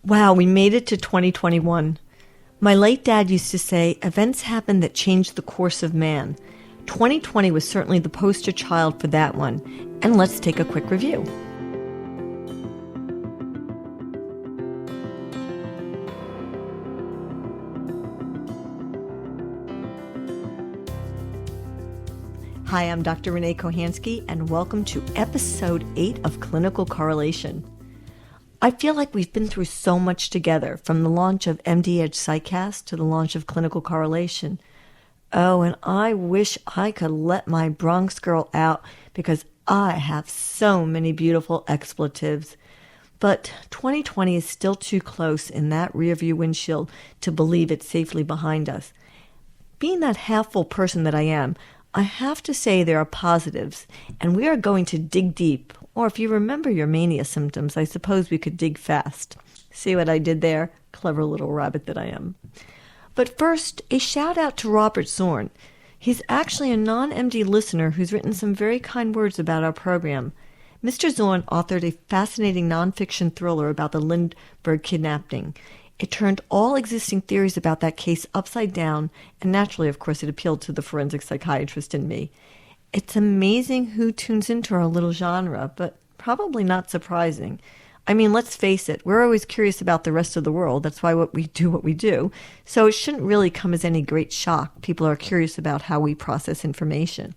Wow, we made it to 2021. My late dad used to say, events happen that change the course of man. 2020 was certainly the poster child for that one. And let's take a quick review. Hi, I'm Dr. Renee Kohansky, and welcome to Episode 8 of Clinical Correlation. I feel like we've been through so much together, from the launch of MDedge Psychcast to the launch of Clinical Correlation. Oh, and I wish I could let my Bronx girl out because I have so many beautiful expletives. But 2020 is still too close in that rearview windshield to believe it's safely behind us. Being that half-full person that I am, I have to say there are positives, and we are going to dig deep. Or if you remember your mania symptoms, I suppose we could dig fast. See what I did there? Clever little rabbit that I am. But first, a shout out to Robert Zorn. He's actually a non-MD listener who's written some very kind words about our program. Mr. Zorn authored a fascinating nonfiction thriller about the Lindbergh kidnapping. It turned all existing theories about that case upside down, and naturally, of course, it appealed to the forensic psychiatrist in me. It's amazing who tunes into our little genre, but probably not surprising. I mean, let's face it, we're always curious about the rest of the world. That's why we do. So it shouldn't really come as any great shock. People are curious about how we process information.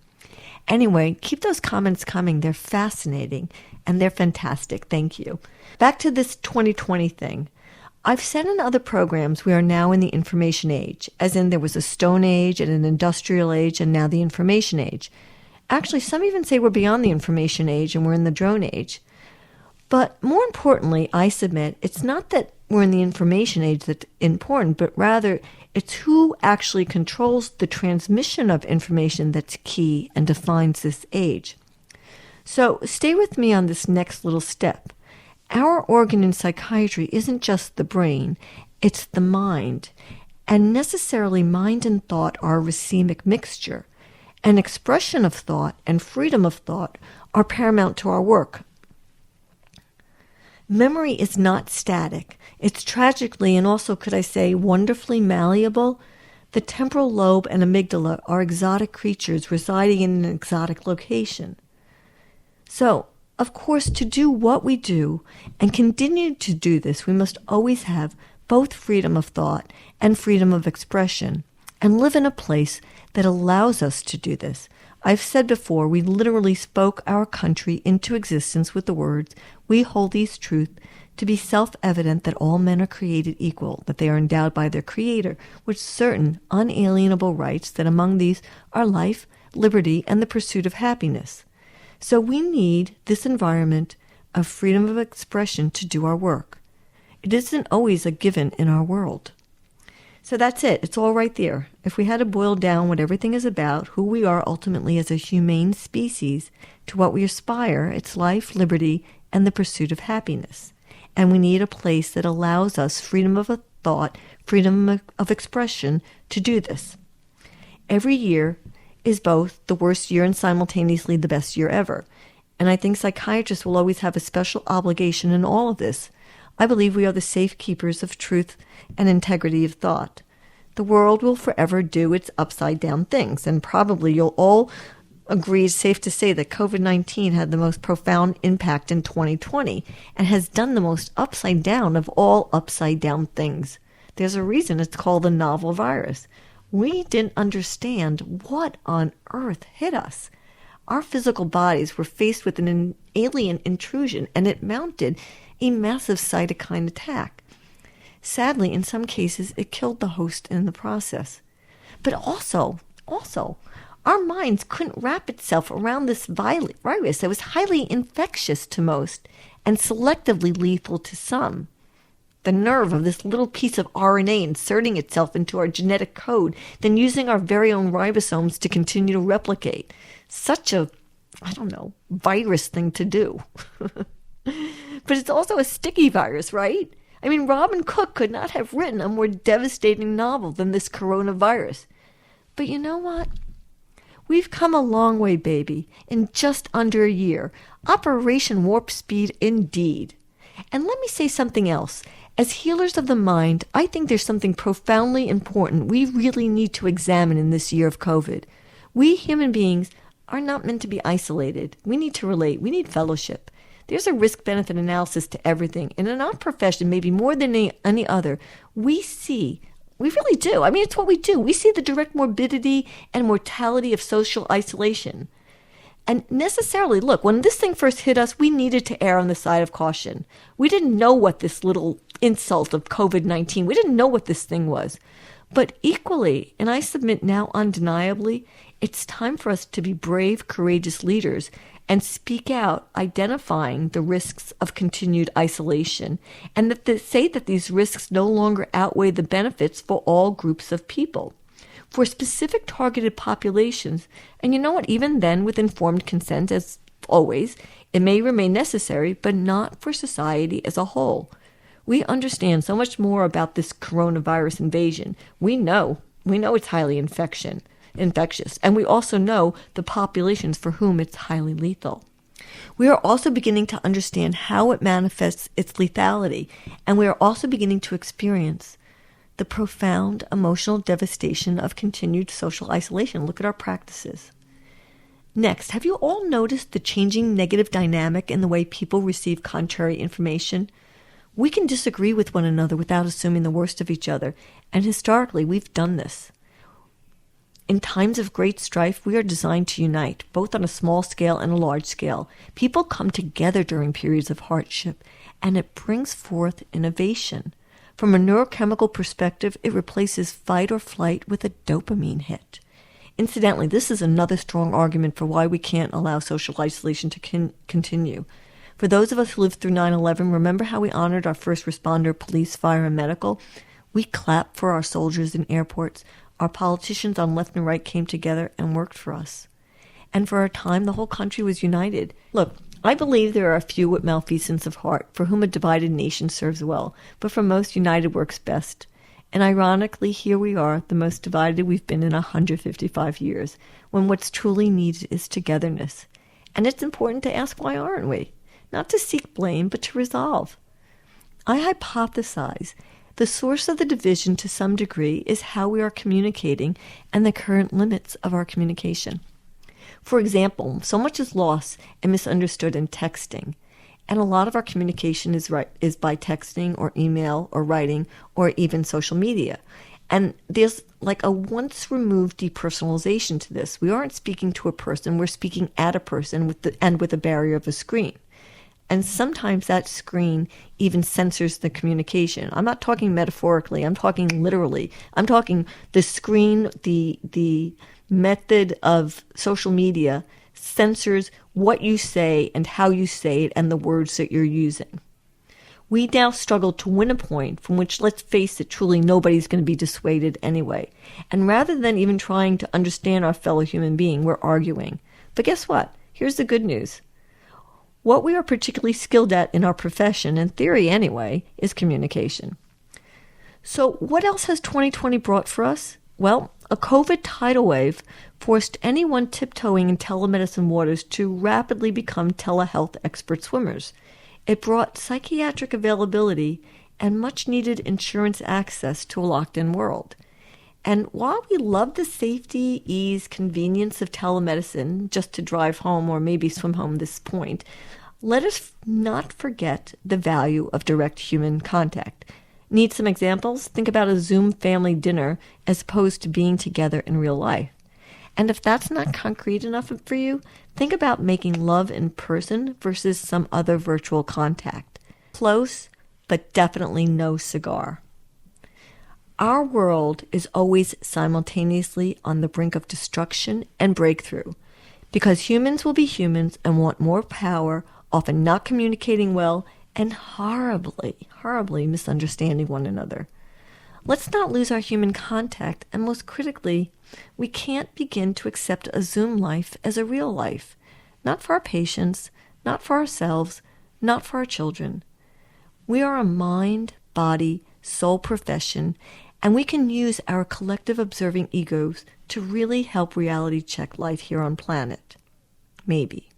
Anyway, keep those comments coming. They're fascinating, and they're fantastic. Thank you. Back to this 2020 thing. I've said in other programs we are now in the information age, as in there was a Stone Age and an Industrial Age and now the Information Age. Actually, some even say we're beyond the Information Age and we're in the Drone Age. But more importantly, I submit, it's not that we're in the Information Age that's important, but rather it's who actually controls the transmission of information that's key and defines this age. So stay with me on this next little step. Our organ in psychiatry isn't just the brain, it's the mind. And necessarily mind and thought are a racemic mixture. And expression of thought and freedom of thought are paramount to our work. Memory is not static. It's tragically and also, could I say, wonderfully malleable. The temporal lobe and amygdala are exotic creatures residing in an exotic location. So, of course, to do what we do and continue to do this, we must always have both freedom of thought and freedom of expression and live in a place that allows us to do this. I've said before, we literally spoke our country into existence with the words, "We hold these truths to be self-evident that all men are created equal, that they are endowed by their Creator with certain unalienable rights, that among these are life, liberty, and the pursuit of happiness." So we need this environment of freedom of expression to do our work. It isn't always a given in our world. So that's it. It's all right there. If we had to boil down what everything is about, who we are ultimately as a humane species, to what we aspire, it's life, liberty, and the pursuit of happiness. And we need a place that allows us freedom of thought, freedom of expression to do this. Every year is both the worst year and simultaneously the best year ever. And I think psychiatrists will always have a special obligation in all of this. I believe we are the safekeepers of truth and integrity of thought. The world will forever do its upside-down things, and probably you'll all agree it's safe to say that COVID-19 had the most profound impact in 2020 and has done the most upside-down of all upside-down things. There's a reason it's called the novel virus. We didn't understand what on earth hit us. Our physical bodies were faced with an alien intrusion, and it mounted a massive cytokine attack. Sadly, in some cases, it killed the host in the process. But also, our minds couldn't wrap itself around this virus that was highly infectious to most and selectively lethal to some. The nerve of this little piece of RNA inserting itself into our genetic code, then using our very own ribosomes to continue to replicate. Such a, virus thing to do. But it's also a sticky virus, right? I mean, Robin Cook could not have written a more devastating novel than this coronavirus. But you know what? We've come a long way, baby, in just under a year. Operation Warp Speed indeed. And let me say something else. As healers of the mind, I think there's something profoundly important we really need to examine in this year of COVID. We human beings are not meant to be isolated. We need to relate. We need fellowship. There's a risk-benefit analysis to everything. And in our profession, maybe more than any other, we really do. I mean, it's what we do. We see the direct morbidity and mortality of social isolation. And necessarily, look, when this thing first hit us, we needed to err on the side of caution. We didn't know what this little insult of COVID-19, we didn't know what this thing was. But equally, and I submit now undeniably, it's time for us to be brave, courageous leaders and speak out, identifying the risks of continued isolation, and say that these risks no longer outweigh the benefits for all groups of people. For specific targeted populations, and you know what, even then with informed consent, as always, it may remain necessary, but not for society as a whole. We understand so much more about this coronavirus invasion. We know it's highly infectious, and we also know the populations for whom it's highly lethal. We are also beginning to understand how it manifests its lethality, and we are also beginning to experience the profound emotional devastation of continued social isolation. Look at our practices. Next, have you all noticed the changing negative dynamic in the way people receive contrary information? We can disagree with one another without assuming the worst of each other, and historically we've done this. In times of great strife, we are designed to unite, both on a small scale and a large scale. People come together during periods of hardship, and it brings forth innovation. From a neurochemical perspective, it replaces fight or flight with a dopamine hit. Incidentally, this is another strong argument for why we can't allow social isolation to continue. For those of us who lived through 9/11, remember how we honored our first responder, police, fire, and medical? We clapped for our soldiers in airports. Our politicians on left and right came together and worked for us. And for a time, the whole country was united. Look, I believe there are a few with malfeasance of heart for whom a divided nation serves well, but for most, united works best. And ironically, here we are, the most divided we've been in 155 years, when what's truly needed is togetherness. And it's important to ask, why aren't we? Not to seek blame, but to resolve. I hypothesize the source of the division to some degree is how we are communicating and the current limits of our communication. For example, so much is lost and misunderstood in texting, and a lot of our communication is by texting or email or writing or even social media. And there's like a once-removed depersonalization to this. We aren't speaking to a person, we're speaking at a person with a barrier of a screen. And sometimes that screen even censors the communication. I'm not talking metaphorically, I'm talking literally. I'm talking the screen, the method of social media censors what you say and how you say it and the words that you're using. We now struggle to win a point from which, let's face it, truly nobody's going to be dissuaded anyway. And rather than even trying to understand our fellow human being, we're arguing. But guess what? Here's the good news. What we are particularly skilled at in our profession, in theory anyway, is communication. So what else has 2020 brought for us? Well, a COVID tidal wave forced anyone tiptoeing in telemedicine waters to rapidly become telehealth expert swimmers. It brought psychiatric availability and much-needed insurance access to a locked-in world. And while we love the safety, ease, convenience of telemedicine, just to drive home or maybe swim home this point, let us not forget the value of direct human contact. Need some examples? Think about a Zoom family dinner as opposed to being together in real life. And if that's not concrete enough for you, think about making love in person versus some other virtual contact. Close, but definitely no cigar. Our world is always simultaneously on the brink of destruction and breakthrough because humans will be humans and want more power, often not communicating well, and horribly misunderstanding one another. Let's not lose our human contact, and most critically, we can't begin to accept a Zoom life as a real life, not for our patients, not for ourselves, not for our children. We are a mind, body, soul profession, and we can use our collective observing egos to really help reality check life here on planet. Maybe.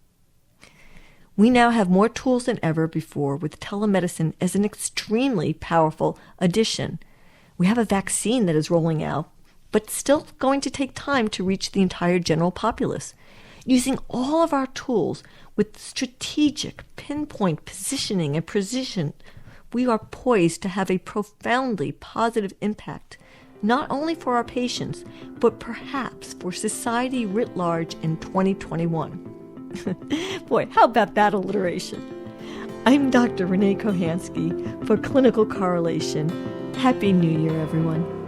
We now have more tools than ever before, with telemedicine as an extremely powerful addition. We have a vaccine that is rolling out, but still going to take time to reach the entire general populace. Using all of our tools with strategic, pinpoint positioning and precision, we are poised to have a profoundly positive impact, not only for our patients, but perhaps for society writ large in 2021. Boy, how about that alliteration? I'm Dr. Renee Kohansky for Clinical Correlation. Happy New Year, everyone.